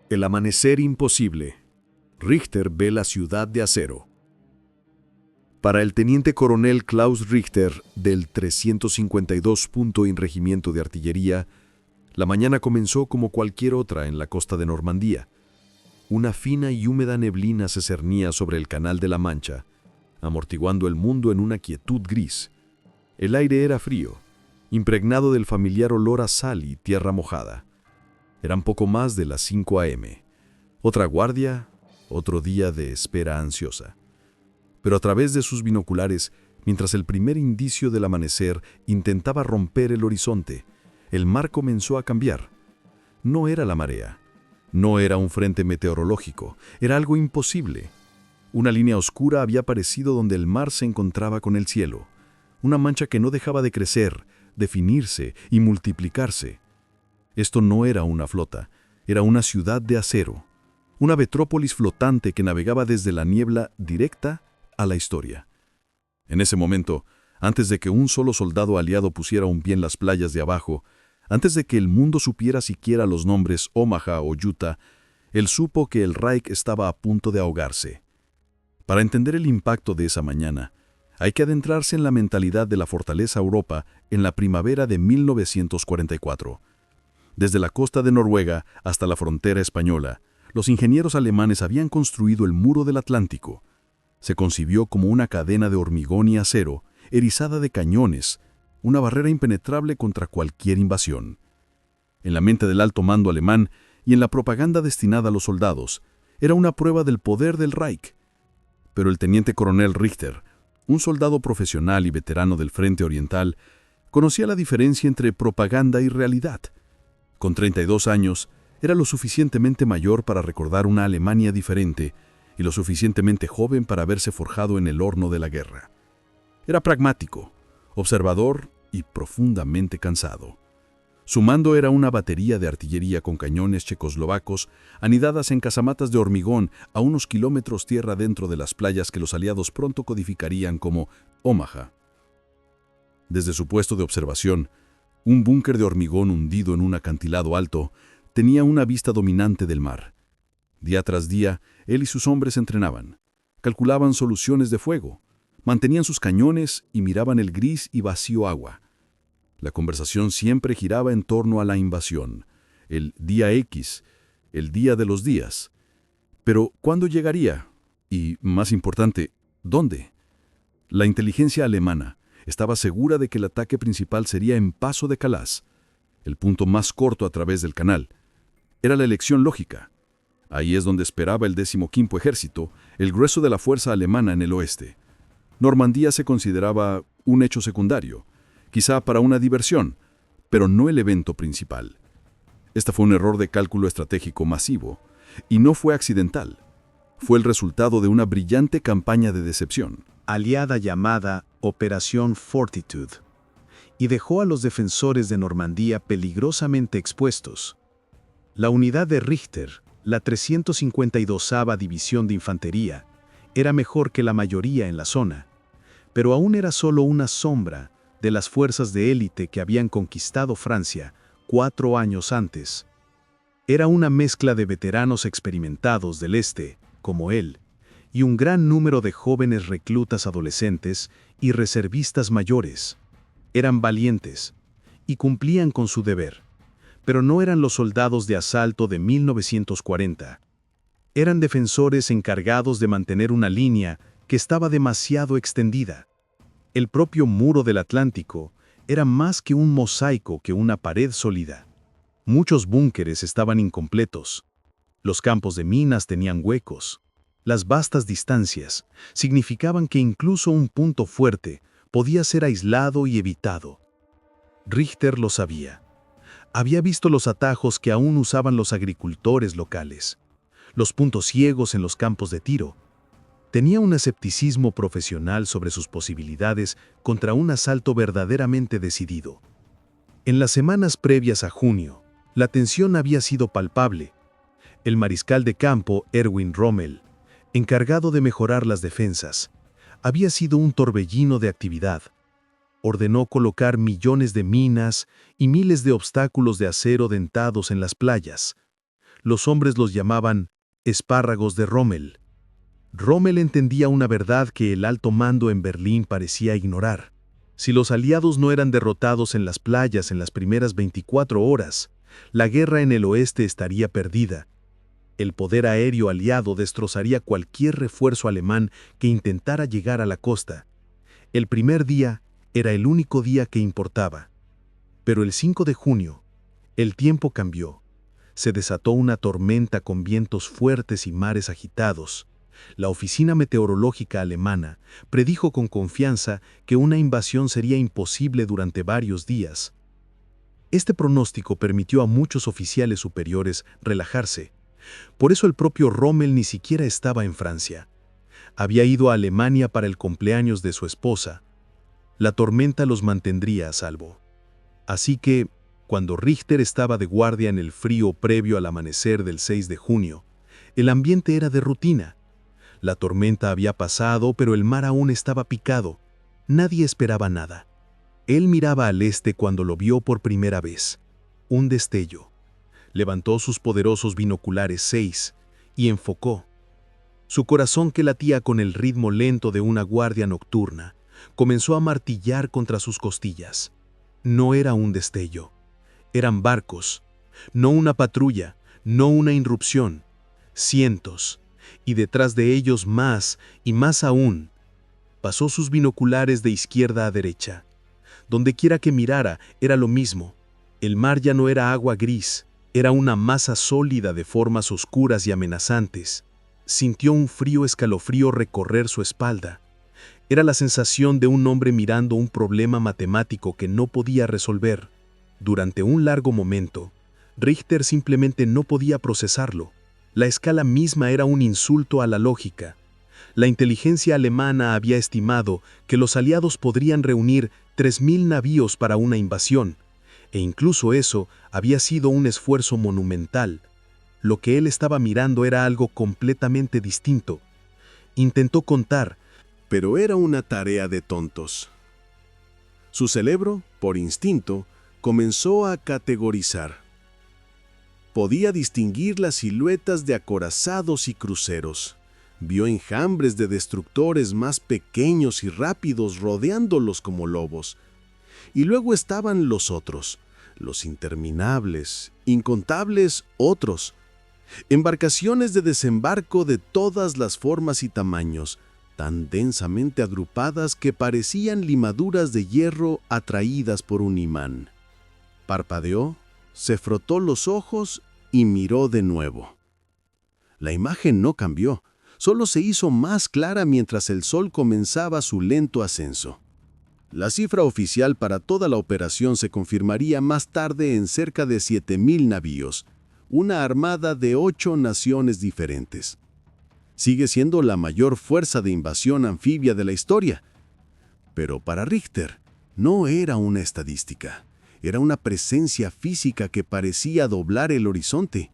El amanecer imposible. Richter ve la ciudad de acero. Para el teniente coronel Klaus Richter, del 352 Punto en Regimiento de Artillería, la mañana comenzó como cualquier otra en la costa de Normandía. Una fina y húmeda neblina se cernía sobre el Canal de la Mancha, amortiguando el mundo en una quietud gris. El aire era frío, impregnado del familiar olor a sal y tierra mojada. Eran poco más de las 5 a.m. Otra guardia, otro día de espera ansiosa. Pero a través de sus binoculares, mientras el primer indicio del amanecer intentaba romper el horizonte, el mar comenzó a cambiar. No era la marea, no era un frente meteorológico, era algo imposible. Una línea oscura había aparecido donde el mar se encontraba con el cielo, una mancha que no dejaba de crecer, definirse y multiplicarse. Esto no era una flota, era una ciudad de acero, una metrópolis flotante que navegaba desde la niebla directa a la historia. En ese momento, antes de que un solo soldado aliado pusiera un pie en las playas de abajo, antes de que el mundo supiera siquiera los nombres Omaha o Utah, él supo que el Reich estaba a punto de ahogarse. Para entender el impacto de esa mañana, hay que adentrarse en la mentalidad de la fortaleza Europa en la primavera de 1944. Desde la costa de Noruega hasta la frontera española, los ingenieros alemanes habían construido el muro del Atlántico. Se concibió como una cadena de hormigón y acero, erizada de cañones, una barrera impenetrable contra cualquier invasión. En la mente del alto mando alemán y en la propaganda destinada a los soldados, era una prueba del poder del Reich. Pero el teniente coronel Richter, un soldado profesional y veterano del Frente Oriental, conocía la diferencia entre propaganda y realidad. Con 32 años, era lo suficientemente mayor para recordar una Alemania diferente y lo suficientemente joven para haberse forjado en el horno de la guerra. Era pragmático, observador y profundamente cansado. Su mando era una batería de artillería con cañones checoslovacos anidadas en casamatas de hormigón a unos kilómetros tierra adentro de las playas que los aliados pronto codificarían como Omaha. Desde su puesto de observación, un búnker de hormigón hundido en un acantilado alto tenía una vista dominante del mar. Día tras día, él y sus hombres entrenaban, calculaban soluciones de fuego, mantenían sus cañones y miraban el gris y vacío agua. La conversación siempre giraba en torno a la invasión, el día X, el día de los días. Pero, ¿cuándo llegaría? Y, más importante, ¿dónde? La inteligencia alemana estaba segura de que el ataque principal sería en Paso de Calais, el punto más corto a través del canal. Era la elección lógica. Ahí es donde esperaba el 15º Ejército, el grueso de la fuerza alemana en el oeste. Normandía se consideraba un hecho secundario, quizá para una diversión, pero no el evento principal. Este fue un error de cálculo estratégico masivo, y no fue accidental. Fue el resultado de una brillante campaña de decepción, aliada llamada Operación Fortitude, y dejó a los defensores de Normandía peligrosamente expuestos. La unidad de Richter, la 352ª División de Infantería, era mejor que la mayoría en la zona, pero aún era solo una sombra de las fuerzas de élite que habían conquistado Francia 4 años antes. Era una mezcla de veteranos experimentados del este, como él, y un gran número de jóvenes reclutas adolescentes y reservistas mayores. Eran valientes y cumplían con su deber, pero no eran los soldados de asalto de 1940. Eran defensores encargados de mantener una línea que estaba demasiado extendida. El propio muro del Atlántico era más que un mosaico que una pared sólida. Muchos búnkeres estaban incompletos. Los campos de minas tenían huecos. Las vastas distancias significaban que incluso un punto fuerte podía ser aislado y evitado. Richter lo sabía. Había visto los atajos que aún usaban los agricultores locales, los puntos ciegos en los campos de tiro. Tenía un escepticismo profesional sobre sus posibilidades contra un asalto verdaderamente decidido. En las semanas previas a junio, la tensión había sido palpable. El mariscal de campo, Erwin Rommel, encargado de mejorar las defensas, había sido un torbellino de actividad. Ordenó colocar millones de minas y miles de obstáculos de acero dentados en las playas. Los hombres los llamaban espárragos de Rommel. Rommel entendía una verdad que el alto mando en Berlín parecía ignorar. Si los aliados no eran derrotados en las playas en las primeras 24 horas, la guerra en el oeste estaría perdida. El poder aéreo aliado destrozaría cualquier refuerzo alemán que intentara llegar a la costa. El primer día era el único día que importaba. Pero el 5 de junio, el tiempo cambió. Se desató una tormenta con vientos fuertes y mares agitados. La oficina meteorológica alemana predijo con confianza que una invasión sería imposible durante varios días. Este pronóstico permitió a muchos oficiales superiores relajarse. Por eso el propio Rommel ni siquiera estaba en Francia. Había ido a Alemania para el cumpleaños de su esposa. La tormenta los mantendría a salvo. Así que, cuando Richter estaba de guardia en el frío previo al amanecer del 6 de junio, el ambiente era de rutina. La tormenta había pasado, pero el mar aún estaba picado. Nadie esperaba nada. Él miraba al este cuando lo vio por primera vez. Un destello. Levantó sus poderosos binoculares 6 y enfocó. Su corazón, que latía con el ritmo lento de una guardia nocturna, comenzó a martillar contra sus costillas. No era un destello. Eran barcos. No una patrulla, no una irrupción. Cientos. Y detrás de ellos más y más aún. Pasó sus binoculares de izquierda a derecha. Dondequiera que mirara, era lo mismo. El mar ya no era agua gris, era una masa sólida de formas oscuras y amenazantes. Sintió un frío escalofrío recorrer su espalda. Era la sensación de un hombre mirando un problema matemático que no podía resolver. Durante un largo momento, Richter simplemente no podía procesarlo. La escala misma era un insulto a la lógica. La inteligencia alemana había estimado que los aliados podrían reunir 3.000 navíos para una invasión, e incluso eso había sido un esfuerzo monumental. Lo que él estaba mirando era algo completamente distinto. Intentó contar, pero era una tarea de tontos. Su cerebro, por instinto, comenzó a categorizar. Podía distinguir las siluetas de acorazados y cruceros. Vio enjambres de destructores más pequeños y rápidos rodeándolos como lobos. Y luego estaban los otros, los interminables, incontables otros. Embarcaciones de desembarco de todas las formas y tamaños, tan densamente agrupadas que parecían limaduras de hierro atraídas por un imán. Parpadeó, se frotó los ojos y miró de nuevo. La imagen no cambió. Solo se hizo más clara mientras el sol comenzaba su lento ascenso. La cifra oficial para toda la operación se confirmaría más tarde en cerca de 7.000 navíos, una armada de 8 naciones diferentes. Sigue siendo la mayor fuerza de invasión anfibia de la historia. Pero para Richter no era una estadística, era una presencia física que parecía doblar el horizonte.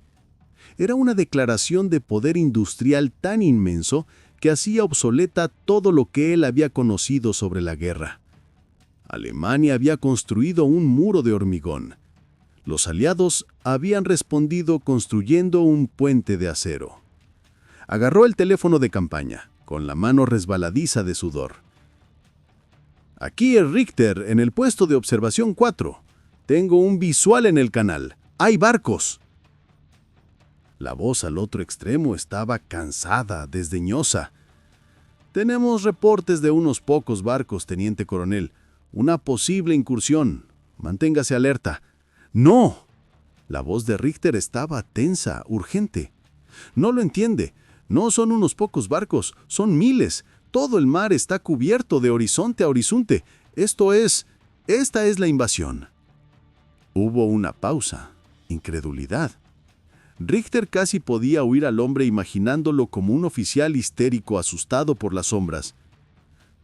Era una declaración de poder industrial tan inmenso que hacía obsoleta todo lo que él había conocido sobre la guerra. Alemania había construido un muro de hormigón. Los aliados habían respondido construyendo un puente de acero. Agarró el teléfono de campaña, con la mano resbaladiza de sudor. Aquí es Richter, en el puesto de observación 4. Tengo un visual en el canal. ¡Hay barcos! La voz al otro extremo estaba cansada, desdeñosa. Tenemos reportes de unos pocos barcos, teniente coronel. Una posible incursión. Manténgase alerta. ¡No! La voz de Richter estaba tensa, urgente. No lo entiende. No son unos pocos barcos, son miles. Todo el mar está cubierto de horizonte a horizonte. Esta es la invasión. Hubo una pausa. Incredulidad. Richter casi podía oír al hombre imaginándolo como un oficial histérico asustado por las sombras.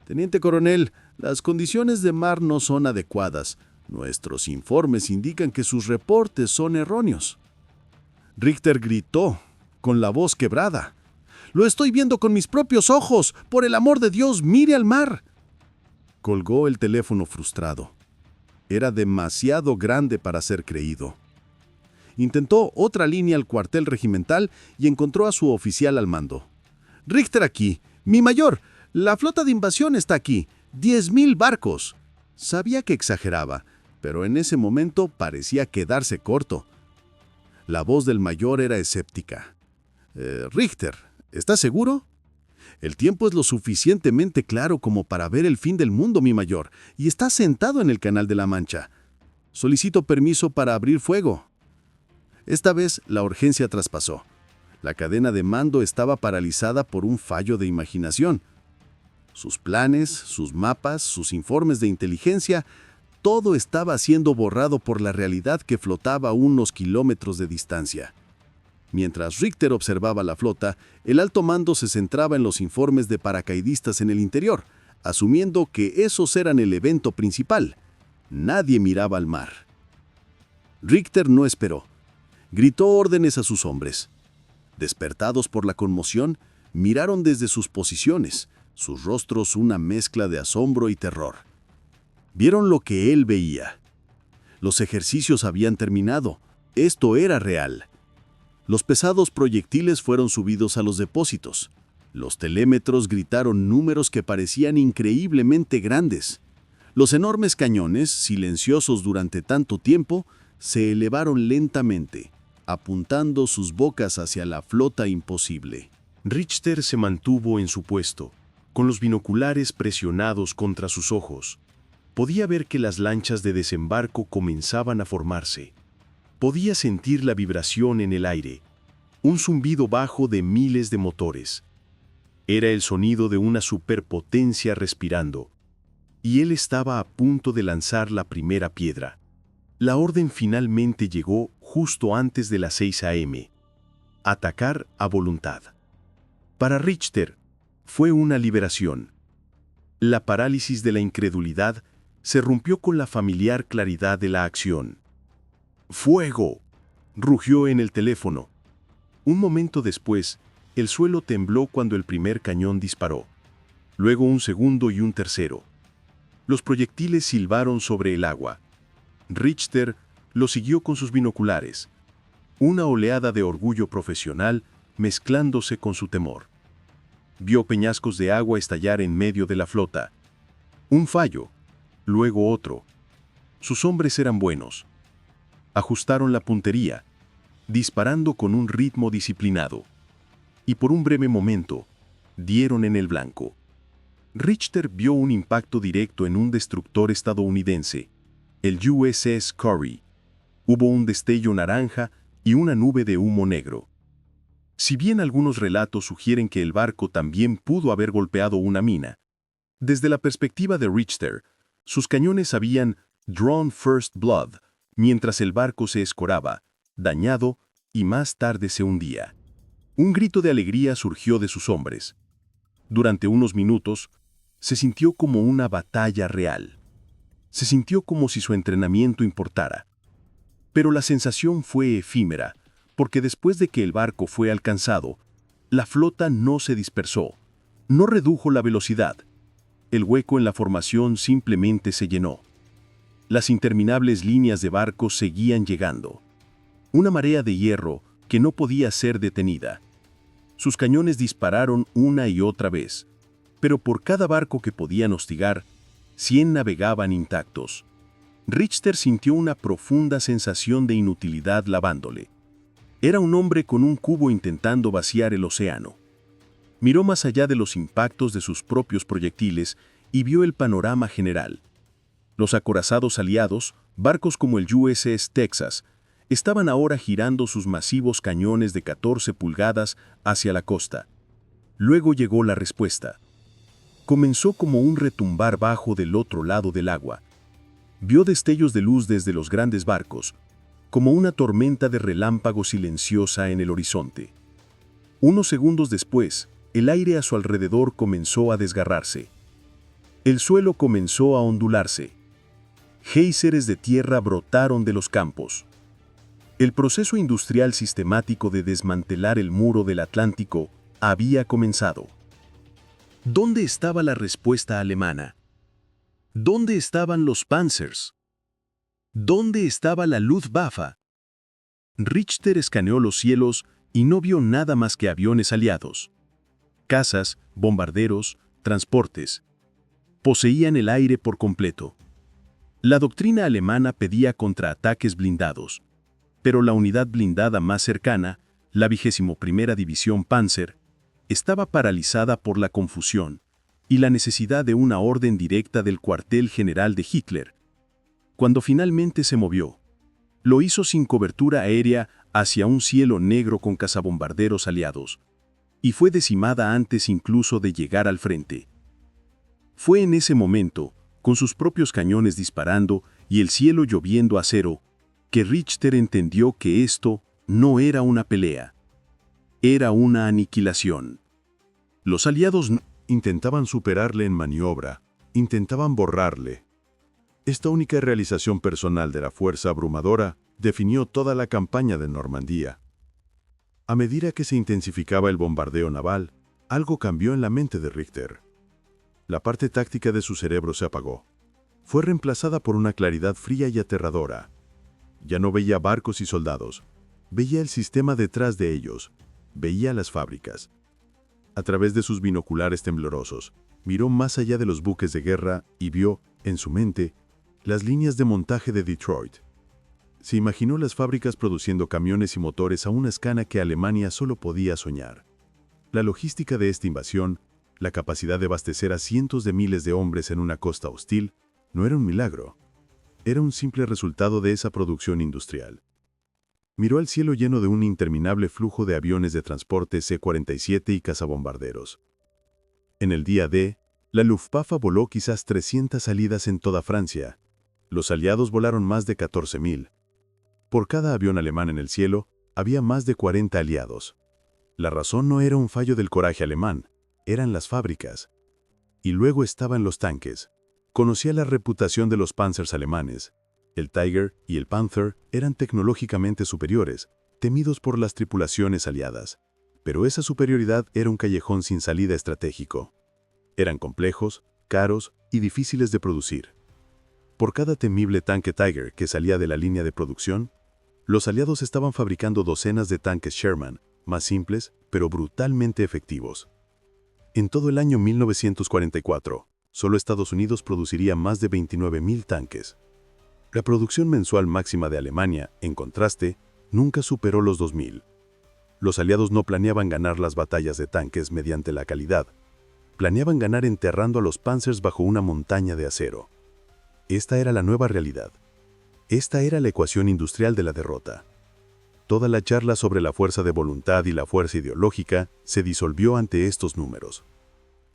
Teniente coronel, las condiciones de mar no son adecuadas. Nuestros informes indican que sus reportes son erróneos. Richter gritó, con la voz quebrada. «¡Lo estoy viendo con mis propios ojos! ¡Por el amor de Dios, mire al mar!» Colgó el teléfono frustrado. Era demasiado grande para ser creído. Intentó otra línea al cuartel regimental y encontró a su oficial al mando. «Richter aquí. Mi mayor. La flota de invasión está aquí. 10.000 barcos». Sabía que exageraba, pero en ese momento parecía quedarse corto. La voz del mayor era escéptica. «Richter, ¿estás seguro?» «El tiempo es lo suficientemente claro como para ver el fin del mundo, mi mayor, y está sentado en el Canal de la Mancha. Solicito permiso para abrir fuego». Esta vez la urgencia traspasó. La cadena de mando estaba paralizada por un fallo de imaginación. Sus planes, sus mapas, sus informes de inteligencia, todo estaba siendo borrado por la realidad que flotaba a unos kilómetros de distancia. Mientras Richter observaba la flota, el alto mando se centraba en los informes de paracaidistas en el interior, asumiendo que esos eran el evento principal. Nadie miraba al mar. Richter no esperó. Gritó órdenes a sus hombres. Despertados por la conmoción, miraron desde sus posiciones, sus rostros una mezcla de asombro y terror. Vieron lo que él veía. Los ejercicios habían terminado. Esto era real. Los pesados proyectiles fueron subidos a los depósitos. Los telémetros gritaron números que parecían increíblemente grandes. Los enormes cañones, silenciosos durante tanto tiempo, se elevaron lentamente, apuntando sus bocas hacia la flota imposible. Richter se mantuvo en su puesto, con los binoculares presionados contra sus ojos. Podía ver que las lanchas de desembarco comenzaban a formarse. Podía sentir la vibración en el aire, un zumbido bajo de miles de motores. Era el sonido de una superpotencia respirando, y él estaba a punto de lanzar la primera piedra. La orden finalmente llegó justo antes de las 6 a.m. Atacar a voluntad. Para Richter, fue una liberación. La parálisis de la incredulidad se rompió con la familiar claridad de la acción. ¡Fuego!, rugió en el teléfono. Un momento después, el suelo tembló cuando el primer cañón disparó. Luego un segundo y un tercero. Los proyectiles silbaron sobre el agua. Richter lo siguió con sus binoculares. Una oleada de orgullo profesional mezclándose con su temor. Vio peñascos de agua estallar en medio de la flota. Un fallo, luego otro. Sus hombres eran buenos. Ajustaron la puntería, disparando con un ritmo disciplinado. Y por un breve momento, dieron en el blanco. Richter vio un impacto directo en un destructor estadounidense, el USS Curry. Hubo un destello naranja y una nube de humo negro. Si bien algunos relatos sugieren que el barco también pudo haber golpeado una mina, desde la perspectiva de Richter, sus cañones habían drawn first blood, mientras el barco se escoraba, dañado, y más tarde se hundía. Un grito de alegría surgió de sus hombres. Durante unos minutos, se sintió como una batalla real. Se sintió como si su entrenamiento importara. Pero la sensación fue efímera, porque después de que el barco fue alcanzado, la flota no se dispersó, no redujo la velocidad. El hueco en la formación simplemente se llenó. Las interminables líneas de barcos seguían llegando. Una marea de hierro que no podía ser detenida. Sus cañones dispararon una y otra vez, pero por cada barco que podían hostigar, 100 navegaban intactos. Richter sintió una profunda sensación de inutilidad lavándole. Era un hombre con un cubo intentando vaciar el océano. Miró más allá de los impactos de sus propios proyectiles y vio el panorama general. Los acorazados aliados, barcos como el USS Texas, estaban ahora girando sus masivos cañones de 14 pulgadas hacia la costa. Luego llegó la respuesta. Comenzó como un retumbar bajo del otro lado del agua. Vio destellos de luz desde los grandes barcos, como una tormenta de relámpagos silenciosa en el horizonte. Unos segundos después, el aire a su alrededor comenzó a desgarrarse. El suelo comenzó a ondularse. Géiseres de tierra brotaron de los campos. El proceso industrial sistemático de desmantelar el muro del Atlántico había comenzado. ¿Dónde estaba la respuesta alemana? ¿Dónde estaban los Panzers? ¿Dónde estaba la Luftwaffe? Richter escaneó los cielos y no vio nada más que aviones aliados. Cazas, bombarderos, transportes. Poseían el aire por completo. La doctrina alemana pedía contraataques blindados, pero la unidad blindada más cercana, la 21ª División Panzer, estaba paralizada por la confusión y la necesidad de una orden directa del cuartel general de Hitler. Cuando finalmente se movió, lo hizo sin cobertura aérea hacia un cielo negro con cazabombarderos aliados, y fue decimada antes incluso de llegar al frente. Fue en ese momento, con sus propios cañones disparando y el cielo lloviendo acero, que Richter entendió que esto no era una pelea. Era una aniquilación. Los aliados intentaban superarle en maniobra, intentaban borrarle. Esta única realización personal de la fuerza abrumadora definió toda la campaña de Normandía. A medida que se intensificaba el bombardeo naval, algo cambió en la mente de Richter. La parte táctica de su cerebro se apagó. Fue reemplazada por una claridad fría y aterradora. Ya no veía barcos y soldados. Veía el sistema detrás de ellos. Veía las fábricas. A través de sus binoculares temblorosos, miró más allá de los buques de guerra y vio, en su mente, las líneas de montaje de Detroit. Se imaginó las fábricas produciendo camiones y motores a una escala que Alemania solo podía soñar. La logística de esta invasión, la capacidad de abastecer a cientos de miles de hombres en una costa hostil, no era un milagro. Era un simple resultado de esa producción industrial. Miró al cielo lleno de un interminable flujo de aviones de transporte C-47 y cazabombarderos. En el día D, la Luftwaffe voló quizás 300 salidas en toda Francia. Los aliados volaron más de 14.000. Por cada avión alemán en el cielo, había más de 40 aliados. La razón no era un fallo del coraje alemán, eran las fábricas. Y luego estaban los tanques. Conocía la reputación de los Panzers alemanes. El Tiger y el Panther eran tecnológicamente superiores, temidos por las tripulaciones aliadas. Pero esa superioridad era un callejón sin salida estratégico. Eran complejos, caros y difíciles de producir. Por cada temible tanque Tiger que salía de la línea de producción, los aliados estaban fabricando docenas de tanques Sherman, más simples, pero brutalmente efectivos. En todo el año 1944, solo Estados Unidos produciría más de 29.000 tanques. La producción mensual máxima de Alemania, en contraste, nunca superó los 2.000. Los aliados no planeaban ganar las batallas de tanques mediante la calidad. Planeaban ganar enterrando a los Panzers bajo una montaña de acero. Esta era la nueva realidad. Esta era la ecuación industrial de la derrota. Toda la charla sobre la fuerza de voluntad y la fuerza ideológica se disolvió ante estos números.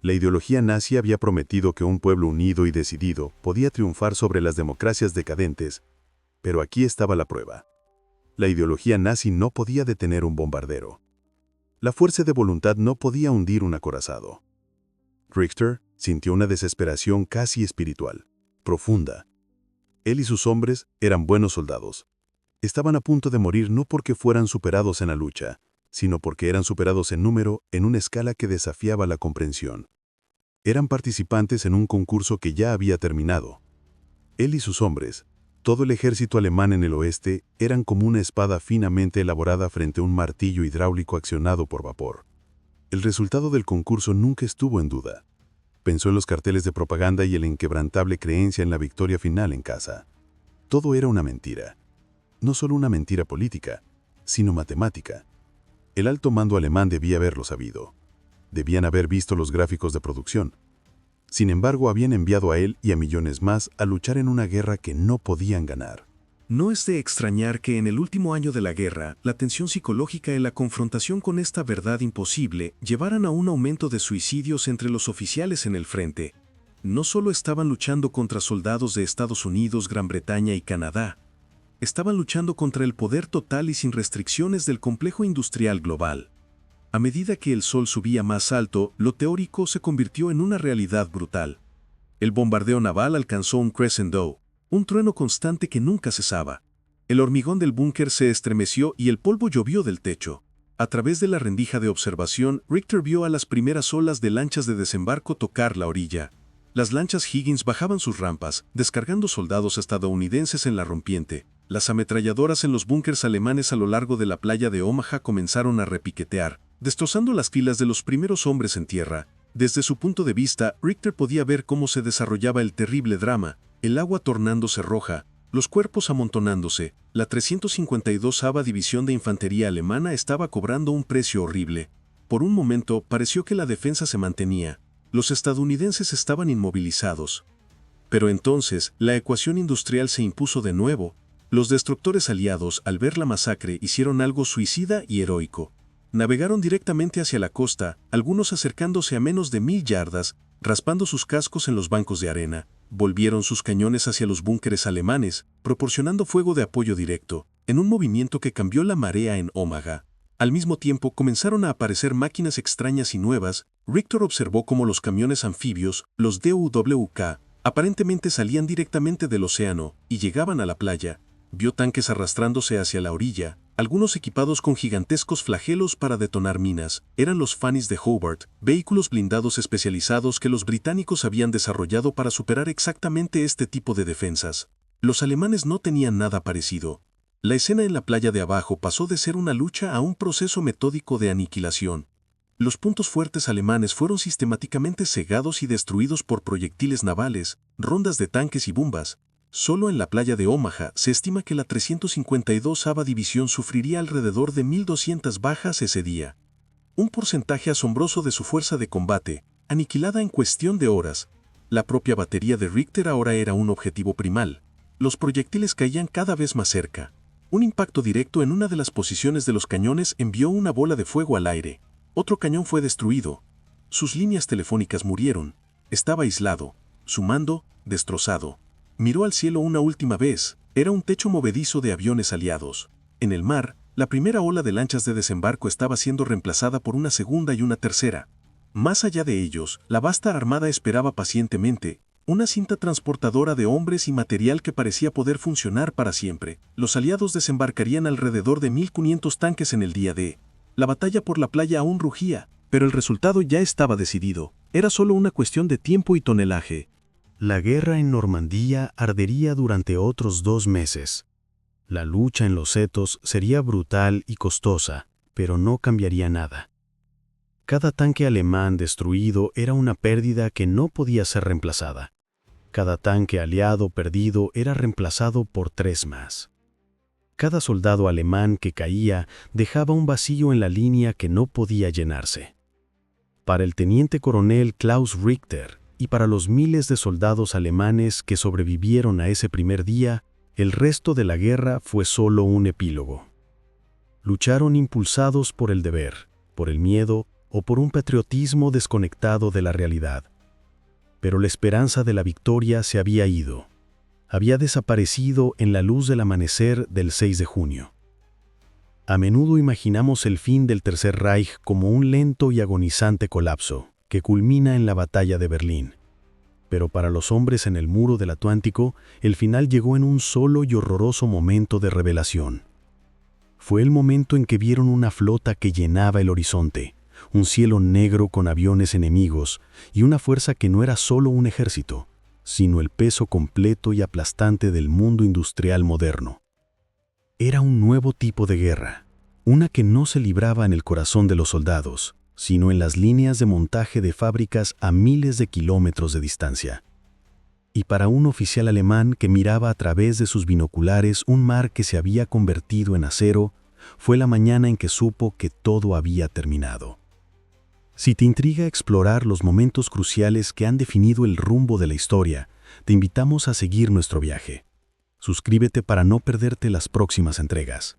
La ideología nazi había prometido que un pueblo unido y decidido podía triunfar sobre las democracias decadentes, pero aquí estaba la prueba. La ideología nazi no podía detener un bombardero. La fuerza de voluntad no podía hundir un acorazado. Richter sintió una desesperación casi espiritual, profunda. Él y sus hombres eran buenos soldados. Estaban a punto de morir no porque fueran superados en la lucha, sino porque eran superados en número en una escala que desafiaba la comprensión. Eran participantes en un concurso que ya había terminado. Él y sus hombres, todo el ejército alemán en el oeste, eran como una espada finamente elaborada frente a un martillo hidráulico accionado por vapor. El resultado del concurso nunca estuvo en duda. Pensó en los carteles de propaganda y en la inquebrantable creencia en la victoria final en casa. Todo era una mentira. No solo una mentira política, sino matemática. El alto mando alemán debía haberlo sabido. Debían haber visto los gráficos de producción. Sin embargo, habían enviado a él y a millones más a luchar en una guerra que no podían ganar. No es de extrañar que en el último año de la guerra, la tensión psicológica y la confrontación con esta verdad imposible llevaran a un aumento de suicidios entre los oficiales en el frente. No solo estaban luchando contra soldados de Estados Unidos, Gran Bretaña y Canadá, estaban luchando contra el poder total y sin restricciones del complejo industrial global. A medida que el sol subía más alto, lo teórico se convirtió en una realidad brutal. El bombardeo naval alcanzó un crescendo, un trueno constante que nunca cesaba. El hormigón del búnker se estremeció y el polvo llovió del techo. A través de la rendija de observación, Richter vio a las primeras olas de lanchas de desembarco tocar la orilla. Las lanchas Higgins bajaban sus rampas, descargando soldados estadounidenses en la rompiente. Las ametralladoras en los búnkers alemanes a lo largo de la playa de Omaha comenzaron a repiquetear, destrozando las filas de los primeros hombres en tierra. Desde su punto de vista, Richter podía ver cómo se desarrollaba el terrible drama, el agua tornándose roja, los cuerpos amontonándose. La 352ª División de Infantería Alemana estaba cobrando un precio horrible. Por un momento pareció que la defensa se mantenía. Los estadounidenses estaban inmovilizados. Pero entonces, la ecuación industrial se impuso de nuevo. Los destructores aliados, al ver la masacre, hicieron algo suicida y heroico. Navegaron directamente hacia la costa, algunos acercándose a menos de 1000 yardas, raspando sus cascos en los bancos de arena. Volvieron sus cañones hacia los búnkeres alemanes, proporcionando fuego de apoyo directo, en un movimiento que cambió la marea en Omaha. Al mismo tiempo comenzaron a aparecer máquinas extrañas y nuevas. Richter observó cómo los camiones anfibios, los DUWK, aparentemente salían directamente del océano y llegaban a la playa. Vio tanques arrastrándose hacia la orilla, algunos equipados con gigantescos flagelos para detonar minas. Eran los Fannies de Hobart, vehículos blindados especializados que los británicos habían desarrollado para superar exactamente este tipo de defensas. Los alemanes no tenían nada parecido. La escena en la playa de abajo pasó de ser una lucha a un proceso metódico de aniquilación. Los puntos fuertes alemanes fueron sistemáticamente cegados y destruidos por proyectiles navales, rondas de tanques y bombas. Solo en la playa de Omaha se estima que la 352ª División sufriría alrededor de 1200 bajas ese día. Un porcentaje asombroso de su fuerza de combate, aniquilada en cuestión de horas. La propia batería de Richter ahora era un objetivo primal. Los proyectiles caían cada vez más cerca. Un impacto directo en una de las posiciones de los cañones envió una bola de fuego al aire. Otro cañón fue destruido. Sus líneas telefónicas murieron. Estaba aislado. Su mando, destrozado. Miró al cielo una última vez. Era un techo movedizo de aviones aliados. En el mar, la primera ola de lanchas de desembarco estaba siendo reemplazada por una segunda y una tercera. Más allá de ellos, la vasta armada esperaba pacientemente, una cinta transportadora de hombres y material que parecía poder funcionar para siempre. Los aliados desembarcarían alrededor de 1500 tanques en el día D. La batalla por la playa aún rugía, pero el resultado ya estaba decidido. Era solo una cuestión de tiempo y tonelaje. La guerra en Normandía ardería durante otros 2 meses. La lucha en los setos sería brutal y costosa, pero no cambiaría nada. Cada tanque alemán destruido era una pérdida que no podía ser reemplazada. Cada tanque aliado perdido era reemplazado por 3 más. Cada soldado alemán que caía dejaba un vacío en la línea que no podía llenarse. Para el teniente coronel Klaus Richter, y para los miles de soldados alemanes que sobrevivieron a ese primer día, el resto de la guerra fue solo un epílogo. Lucharon impulsados por el deber, por el miedo o por un patriotismo desconectado de la realidad. Pero la esperanza de la victoria se había ido. Había desaparecido en la luz del amanecer del 6 de junio. A menudo imaginamos el fin del Tercer Reich como un lento y agonizante colapso, que culmina en la batalla de Berlín. Pero para los hombres en el muro del Atlántico, el final llegó en un solo y horroroso momento de revelación. Fue el momento en que vieron una flota que llenaba el horizonte, un cielo negro con aviones enemigos y una fuerza que no era solo un ejército, sino el peso completo y aplastante del mundo industrial moderno. Era un nuevo tipo de guerra, una que no se libraba en el corazón de los soldados, sino en las líneas de montaje de fábricas a miles de kilómetros de distancia. Y para un oficial alemán que miraba a través de sus binoculares un mar que se había convertido en acero, fue la mañana en que supo que todo había terminado. Si te intriga explorar los momentos cruciales que han definido el rumbo de la historia, te invitamos a seguir nuestro viaje. Suscríbete para no perderte las próximas entregas.